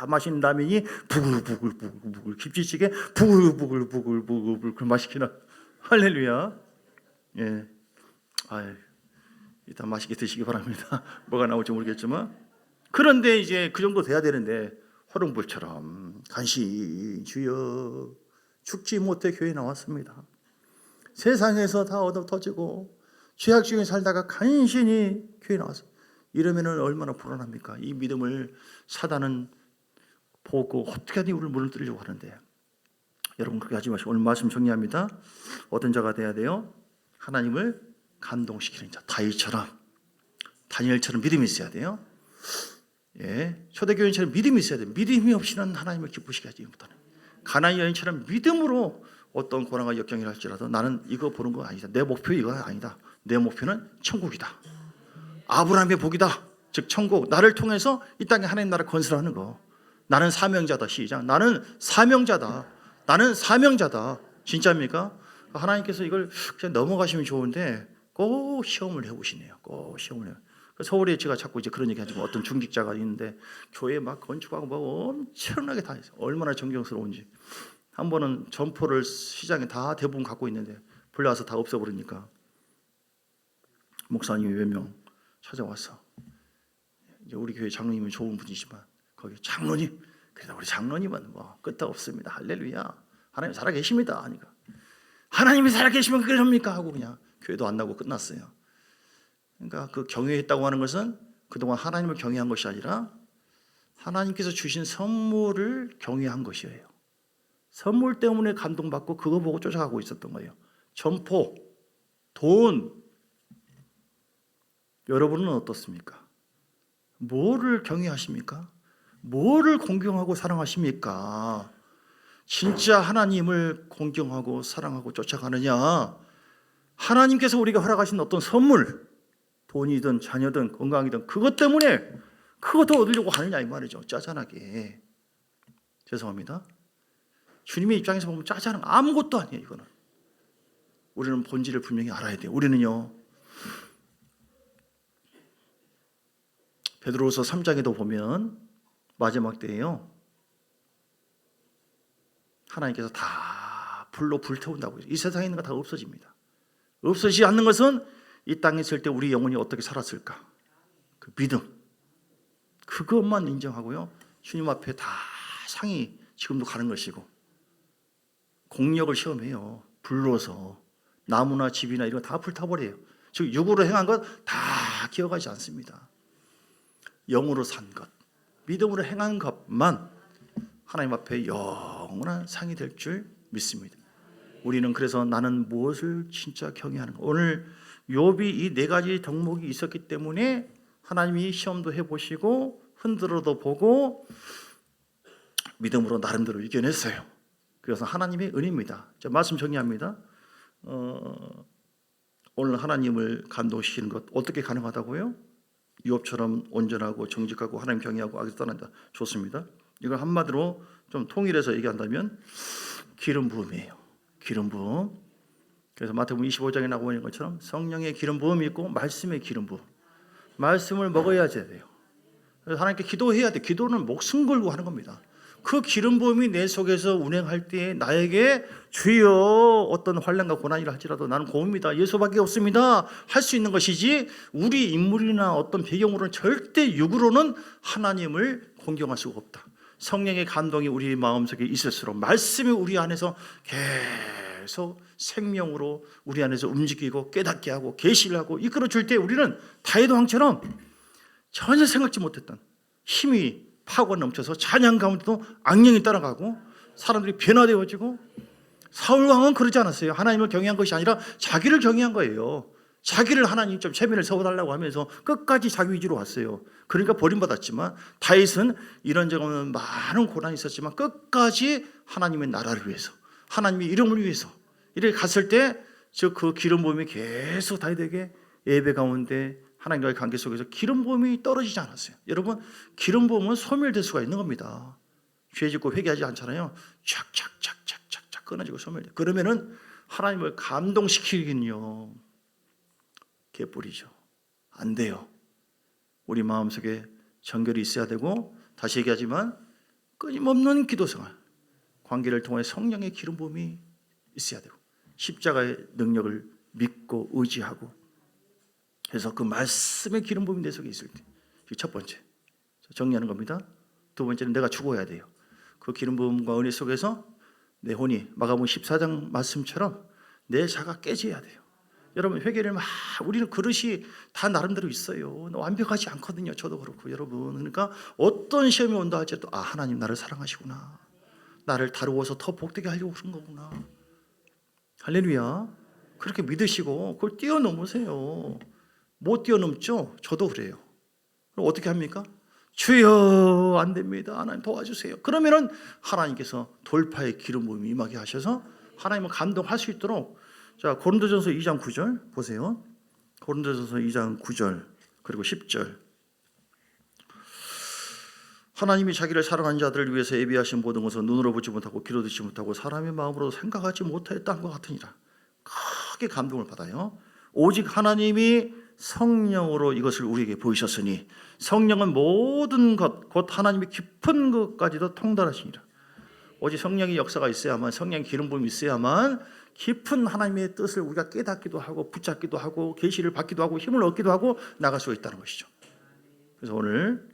마신 라면이 부글부글 김치찌개 부글부글 그 맛있기나. 할렐루야. 예. 아유. 일단 맛있게 드시기 바랍니다. 뭐가 나올지 모르겠지만 그런데 이제 그 정도 돼야 되는데 호롱불처럼 간신히 주여 죽지 못해 교회에 나왔습니다. 세상에서 다 얻어 터지고 죄악 중에 살다가 간신히 교회에 나왔어요. 이러면 얼마나 불안합니까? 이 믿음을 사단은 보고 어떻게 하니 우리를 무너뜨리려고 하는데 여러분 그렇게 하지 마시고 오늘 말씀 정리합니다. 어떤 자가 돼야 돼요? 하나님을 감동시키는 자, 다니엘처럼 믿음이 있어야 돼요. 예, 초대교인처럼 믿음이 있어야 돼요. 믿음이 없이는 하나님을 기쁘시게 하지 못하는 가나안 여인처럼 믿음으로 어떤 고난과 역경이 할지라도 나는 이거 보는 거 아니다. 내 목표 이거 아니다. 내 목표는 천국이다. 아브라함의 복이다. 즉 천국. 나를 통해서 이 땅에 하나님 나라 건설하는 거. 나는 사명자다. 시작. 나는 사명자다. 나는 사명자다. 진짜입니까? 하나님께서 이걸 그냥 넘어가시면 좋은데 꼭 시험을 해보시네요. 꼭 시험을 해요. 서울에 제가 자꾸 이제 그런 얘기 하지만 어떤 중직자가 있는데 교회 막 건축하고 뭐 엄청나게 다 했어요. 얼마나 존경스러운지. 한 번은 점포를 시장에 다 대부분 갖고 있는데 불려와서 다 없애버리니까 목사님이 몇 명 찾아왔어. 이제 우리 교회 장로님은 좋은 분이지만 거기 장로님, 그래도 우리 장로님은 뭐 끝도 없습니다. 할렐루야. 하나님 살아계십니다. 하니까 하나님이 살아계시면 그럽니까? 하고 그냥 교회도 안 나고 끝났어요. 그러니까 그 경외했다고 하는 것은 그동안 하나님을 경외한 것이 아니라 하나님께서 주신 선물을 경외한 것이에요. 선물 때문에 감동받고 그거 보고 쫓아가고 있었던 거예요. 점포, 돈. 여러분은 어떻습니까? 뭐를 경외하십니까? 뭐를 공경하고 사랑하십니까? 진짜 하나님을 공경하고 사랑하고 쫓아가느냐? 하나님께서 우리가 허락하신 어떤 선물, 돈이든 자녀든 건강이든 그것 때문에 그것도 얻으려고 하느냐 이 말이죠. 짜잔하게. 죄송합니다. 주님의 입장에서 보면 짜잔한 아무것도 아니에요. 이거는. 우리는 본질을 분명히 알아야 돼요. 우리는요. 베드로후서 3장에도 보면 마지막 때에요. 하나님께서 다 불로 불태운다고 해요. 이 세상에 있는 거 다 없어집니다. 없어지지 않는 것은 이 땅에 있을 때 우리 영혼이 어떻게 살았을까? 그 믿음. 그것만 인정하고요. 주님 앞에 다 상이 지금도 가는 것이고 공력을 시험해요. 불로서 나무나 집이나 이런 거 다 불타버려요. 즉 육으로 행한 것 다 기억하지 않습니다. 영으로 산 것, 믿음으로 행한 것만 하나님 앞에 영원한 상이 될 줄 믿습니다. 우리는 그래서 나는 무엇을 진짜 경외하는가. 오늘 욥이 이 네 가지 덕목이 있었기 때문에 하나님이 시험도 해보시고 흔들어도 보고 믿음으로 나름대로 이겨냈어요. 그래서 하나님의 은혜입니다. 자, 말씀 정리합니다. 오늘 하나님을 감동시키는 것 어떻게 가능하다고요? 욥처럼 온전하고 정직하고 하나님 경외하고 악에서 떠난다. 좋습니다. 이걸 한마디로 좀 통일해서 얘기한다면 기름 부음이에요. 기름 부음. 그래서 마태복음 25장에 나오고 있는 것처럼 성령의 기름 부음이 있고 말씀의 기름 부음. 말씀을 먹어야 돼요. 그래서 하나님께 기도해야 돼. 기도는 목숨 걸고 하는 겁니다. 그 기름 부음이 내 속에서 운행할 때 나에게 주여 어떤 환난과 고난이라 할지라도 나는 고입니다. 예수밖에 없습니다. 할 수 있는 것이지 우리 인물이나 어떤 배경으로는 절대 육으로는 하나님을 공경할 수가 없다. 성령의 감동이 우리 마음속에 있을수록 말씀이 우리 안에서 계속 생명으로 우리 안에서 움직이고 깨닫게 하고 계시를 하고 이끌어 줄 때 우리는 다윗 왕처럼 전혀 생각지 못했던 힘이 파고가 넘쳐서 찬양 가운데도 악령이 따라가고 사람들이 변화되어지고, 사울 왕은 그러지 않았어요. 하나님을 경외한 것이 아니라 자기를 경외한 거예요. 자기를 하나님 좀 체면을 세워달라고 하면서 끝까지 자기 위주로 왔어요. 그러니까 버림받았지만, 다윗은 이런저런 많은 고난이 있었지만 끝까지 하나님의 나라를 위해서, 하나님의 이름을 위해서 이렇게 갔을 때, 즉 그 기름 부음이 계속 다윗에게 예배 가운데 하나님과의 관계 속에서 기름 부음이 떨어지지 않았어요. 여러분, 기름 부음은 소멸될 수가 있는 겁니다. 죄 짓고 회개하지 않잖아요. 착착착착착착 끊어지고 소멸돼. 그러면은 하나님을 감동시키긴요, 개뿔이죠. 안 돼요. 우리 마음속에 정결이 있어야 되고, 다시 얘기하지만 끊임없는 기도 생활, 관계를 통해 성령의 기름 부음이 있어야 되고, 십자가의 능력을 믿고 의지하고 해서 그 말씀의 기름 부음이 내 속에 있을 때, 이게 첫 번째 정리하는 겁니다. 두 번째는 내가 죽어야 돼요. 그 기름 부음과 은혜 속에서 내 혼이 마가복음 14장 말씀처럼 내 자가 깨져야 돼요. 여러분, 회개를 막, 우리는 그릇이 다 나름대로 있어요. 완벽하지 않거든요. 저도 그렇고 여러분. 그러니까 어떤 시험이 온다 할지라도, 아, 하나님 나를 사랑하시구나, 나를 다루어서 더 복되게 하려고 그런 거구나. 할렐루야. 그렇게 믿으시고 그걸 뛰어넘으세요. 못 뛰어넘죠? 저도 그래요. 그럼 어떻게 합니까? 주여, 안 됩니다, 하나님 도와주세요. 그러면은 하나님께서 돌파의 기름 부음이 임하게 하셔서 하나님을 감동할 수 있도록. 자, 고린도전서 2장 9절 보세요. 고린도전서 2장 9절 그리고 10절. 하나님이 자기를 사랑하는 자들을 위해서 예비하신 모든 것은 눈으로 보지 못하고 귀로 듣지 못하고 사람의 마음으로 생각하지 못했던 것 같으니라. 크게 감동을 받아요. 오직 하나님이 성령으로 이것을 우리에게 보이셨으니 성령은 모든 것 곧 하나님의 깊은 것까지도 통달하시니라. 오직 성령의 역사가 있어야만, 성령의 기름 부음이 있어야만 깊은 하나님의 뜻을 우리가 깨닫기도 하고 붙잡기도 하고 계시를 받기도 하고 힘을 얻기도 하고 나갈 수가 있다는 것이죠. 그래서 오늘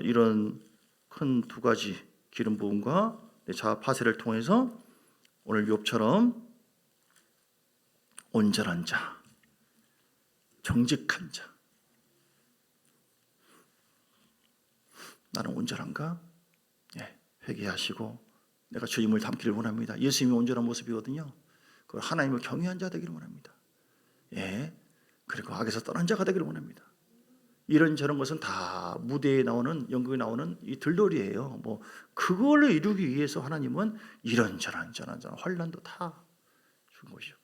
이런 큰 두 가지 기름 부음과 자아 파쇄를 통해서 오늘 욥처럼 온전한 자, 정직한 자, 나는 온전한가? 회개하시고 내가 주님을 닮기를 원합니다. 예수님이 온전한 모습이거든요. 그걸 하나님을 경외한 자 되기를 원합니다. 그리고 악에서 떠난 자가 되기를 원합니다. 이런저런 것은 다 무대에 나오는, 연극에 나오는 이 들놀이예요. 뭐 그걸로 이루기 위해서 하나님은 이런저런 환난도 다 준 것이죠.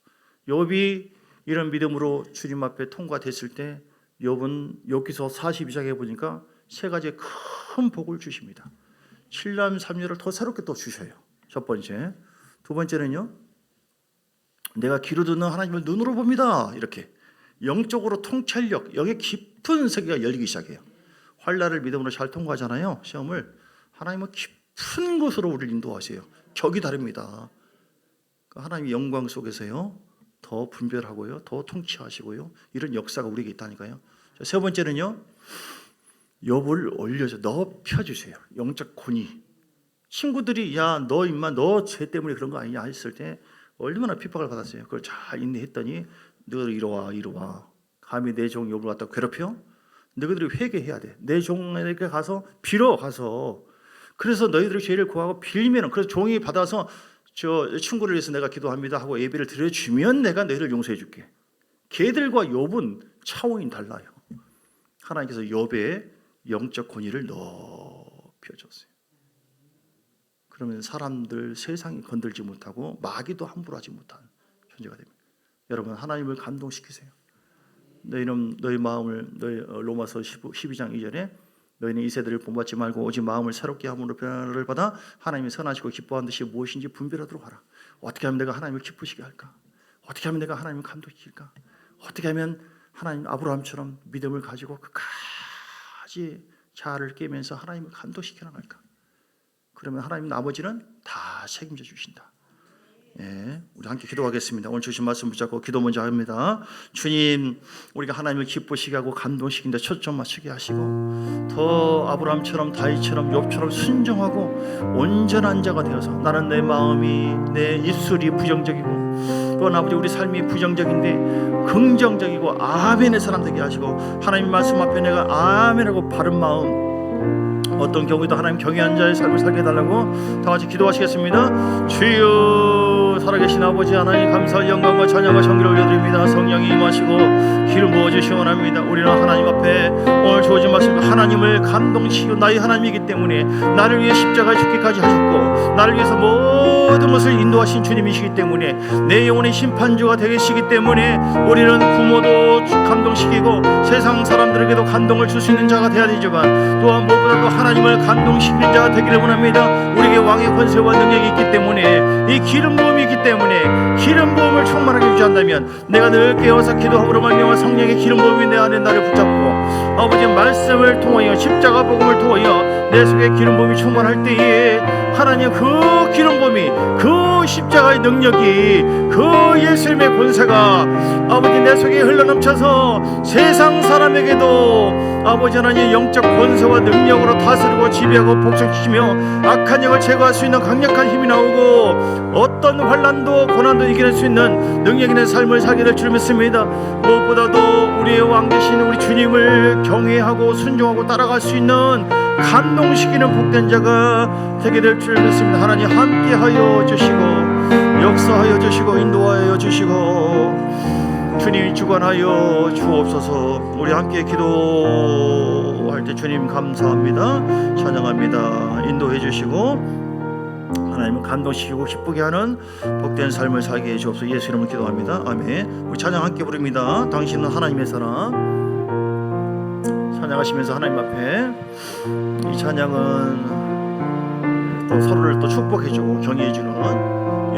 욥이 이런 믿음으로 주님 앞에 통과됐을 때, 욥은 여기서 42장에 보니까 세 가지의 큰 복을 주십니다. 7남 3녀를 더 새롭게 또 주셔요. 첫 번째. 두 번째는요, 내가 귀로 듣는 하나님을 눈으로 봅니다. 이렇게 영적으로 통찰력, 영의 깊은 세계가 열리기 시작해요. 환난을 믿음으로 잘 통과하잖아요. 시험을. 하나님은 깊은 곳으로 우리를 인도하세요. 격이 다릅니다. 하나님의 영광 속에서요, 더 분별하고요, 더 통치하시고요, 이런 역사가 우리에게 있다니까요. 세 번째는요, 욥을 올려서 높여주세요. 영적 권위. 친구들이 야, 너 임마, 너 죄 때문에 그런 거 아니냐 했을 때 얼마나 핍박을 받았어요. 그걸 잘 인내했더니, 너희들 이리 와. 감히 내 종 욥을 갖다 괴롭혀? 너희들이 회개해야 돼. 내 종에게 가서 빌어, 가서. 그래서 너희들의 죄를 구하고 빌면은, 그래서 종이 받아서 저 친구를 위해서 내가 기도합니다 하고 예배를 드려주면 내가 너희를 용서해 줄게. 걔들과 욥은 차원이 달라요. 하나님께서 욥의 영적 권위를 높여줬어요. 그러면 사람들, 세상이 건들지 못하고 마귀도 함부로 하지 못한 존재가 됩니다. 여러분, 하나님을 감동시키세요. 너희는 너희 마음을, 너희 로마서 12장 2절에 너희는 이 세대를 본받지 말고 오직 마음을 새롭게 함으로 변화를 받아 하나님이 선하시고 기뻐하는 듯이 무엇인지 분별하도록 하라. 어떻게 하면 내가 하나님을 기쁘시게 할까? 어떻게 하면 내가 하나님을 감동시킬까? 어떻게 하면 하나님 아브라함처럼 믿음을 가지고 끝까지 자아를 깨면서 하나님을 감동시켜 나갈까? 그러면 하나님 아버지는 다 책임져 주신다. 우리 함께 기도하겠습니다. 오늘 주신 말씀 붙잡고 기도 먼저 합니다. 주님, 우리가 하나님을 기쁘시게 하고 감동시키는데 초점 맞추게 하시고 더 아브라함처럼 다윗처럼 욥처럼 순종하고 온전한 자가 되어서, 나는 내 마음이, 내 입술이 부정적이고 또한 아버지 우리 삶이 부정적인데 긍정적이고 아멘의 사람 되게 하시고, 하나님 말씀 앞에 내가 아멘하고 바른 마음, 어떤 경우에도 하나님 경외한 자의 삶을 살게 해달라고 다 같이 기도하시겠습니다. 주여, 살아계신 아버지 하나님, 감사와 영광과 찬양과 정의를 올려드립니다. 성령이 임하시고 기름 부어주시기 원합니다. 우리는 하나님 앞에 오늘 주어진 말씀, 하나님을 감동시키고 나의 하나님이기 때문에 나를 위해 십자가에 죽기까지 하셨고 나를 위해서 모든 것을 인도하신 주님이시기 때문에 내 영혼의 심판주가 되시기 때문에 우리는 부모도 감동시키고 세상 사람들에게도 감동을 줄 수 있는 자가 되어야 되지만 또한 무엇보다도 하나님을 감동시키는 자가 되기를 원합니다. 우리에게 왕의 권세와 능력이 있기 때문에, 이 기름 부음이 있기 때문에 기름 부음을 충만하게 유지한다면 내가 늘 깨어서 기도함으로 말미암아 성령의 기름 부음이 내 안에 나를 붙잡고 아버지의 말씀을 통하여 십자가 복음을 통하여 내 속에 기름 부음이 충만할 때에 하나님 그 기름 부음이, 그 십자가의 능력이, 그 예수님의 권세가 아버지 내 속에 흘러넘쳐서 세상 사람에게도 아버지 하나님 영적 권세와 능력으로 다스리고 지배하고 복종시키며 악한 영을 제거할 수 있는 강력한 힘이 나오고 어떤 환난도 고난도 이겨낼 수 있는 능력 있는 삶을 살게 될 줄 믿습니다. 무엇보다도 우리의 왕 되신 우리 주님을 경외하고 순종하고 따라갈 수 있는 감동시키는 복된 자가 되게 될 줄 믿습니다. 하나님 함께하여 주시고 역사하여 주시고 인도하여 주시고 주님이 주관하여 주옵소서. 우리 함께 기도할 때 주님 감사합니다. 찬양합니다. 인도해 주시고 하나님은 감동시키고 기쁘게 하는 복된 삶을 살게 해 주옵소서. 예수 이름으로 기도합니다. 아멘. 우리 찬양 함께 부릅니다. 당신은 하나님의 사람. 찬양하시면서 하나님 앞에, 이 찬양은 또 서로를 또 축복해주고 경외해주는,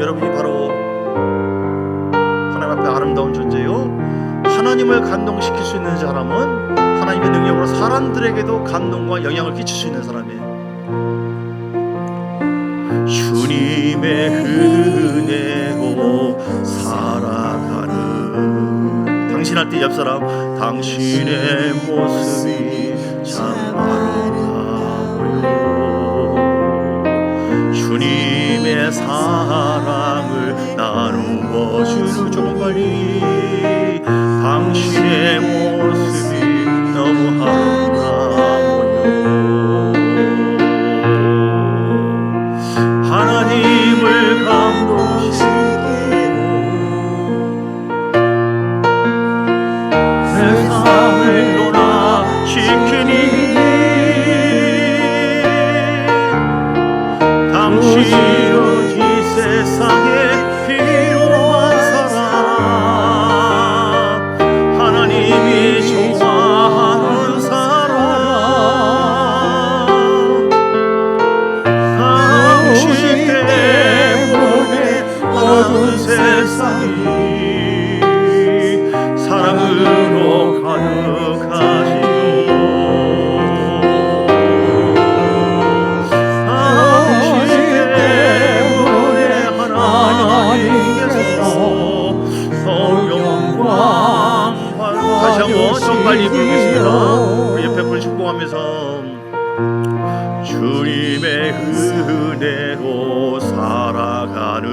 여러분이 바로 하나님 앞에 아름다운 존재요, 하나님을 감동시킬 수 있는 사람은 하나님의 능력으로 사람들에게도 감동과 영향을 끼칠 수 있는 사람이에요. 주님의 은혜로 살아가는, 당신 할 때 옆사람, 당신의 모습이 참 아름다워요. 주님의 사랑을 나누어 주는, 조금 빨리, 당신의 모습이 너무 아름다워요. 하나님을 감동시키고 세상을 변화시키니 당신은 이 세상에 필요한 사람, 하나님이 좋아하는 사람, 당신 때문에 어두운 세상이 사랑으로 가득하시오. 당신 때문에 하나님께서 영광 받으시오. 다시 한번 좀 빨리 부르겠습니다. 우리 옆에 분 축복하면서 주님의 은혜로 살아가는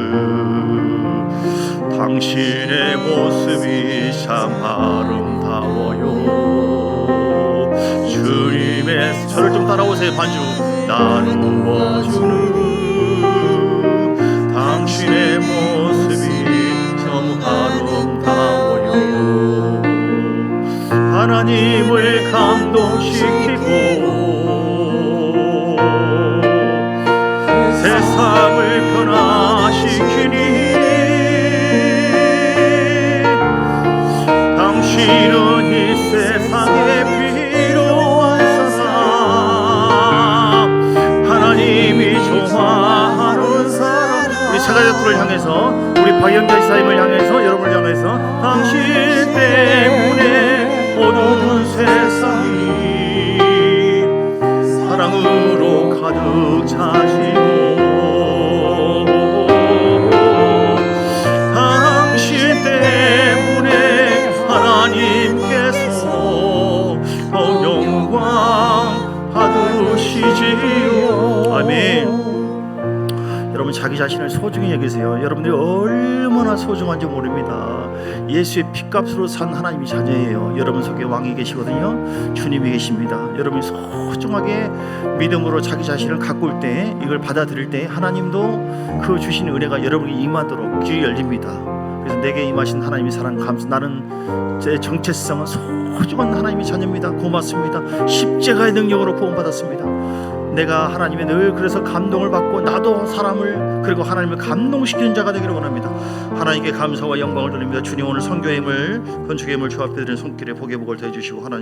당신의 모습이 참 아름다워요. 주님의, 저를 좀 따라오세요. 반주 나누어주는 당신의 모습이 너무 아름다워요. 하나님을 감동시키고 세상을 변화시키니 당신은 이 세상에 필요한 사람, 하나님이 좋아하는 사람. 우리 세가족들을 향해서, 우리 박영자 지사님을 향해서, 여러분을 향해서 당신 때문에 어두운 세상이 사랑으로 가득 차시고 당신 때문에 하나님께서 더 영광 받으시지요. 아멘. 여러분 작은 자기 자신을 소중히 여기세요. 여러분들이 얼마나 소중한지 모릅니다. 예수의 피값으로 산 하나님이 자녀예요. 여러분 속에 왕이 계시거든요. 주님이 계십니다. 여러분이 소중하게 믿음으로 자기 자신을 가꿀 때, 이걸 받아들일 때 하나님도 그 주신 은혜가 여러분에게 임하도록 길이 열립니다. 그래서 내게 임하신 하나님의 사랑 감사. 나는 제 정체성은 소중한 하나님의 자녀입니다. 고맙습니다. 십자가의 능력으로 구원받았습니다. 내가 하나님의 늘 그래서 감동을 받고 나도 사람을 그리고 하나님을 감동시키는 자가 되기를 원합니다. 하나님께 감사와 영광을 돌립니다. 주님, 오늘 선교의 힘을, 건축의 힘을 주 앞에 드리는 손길에 복의 복을 더해 주시고 하나님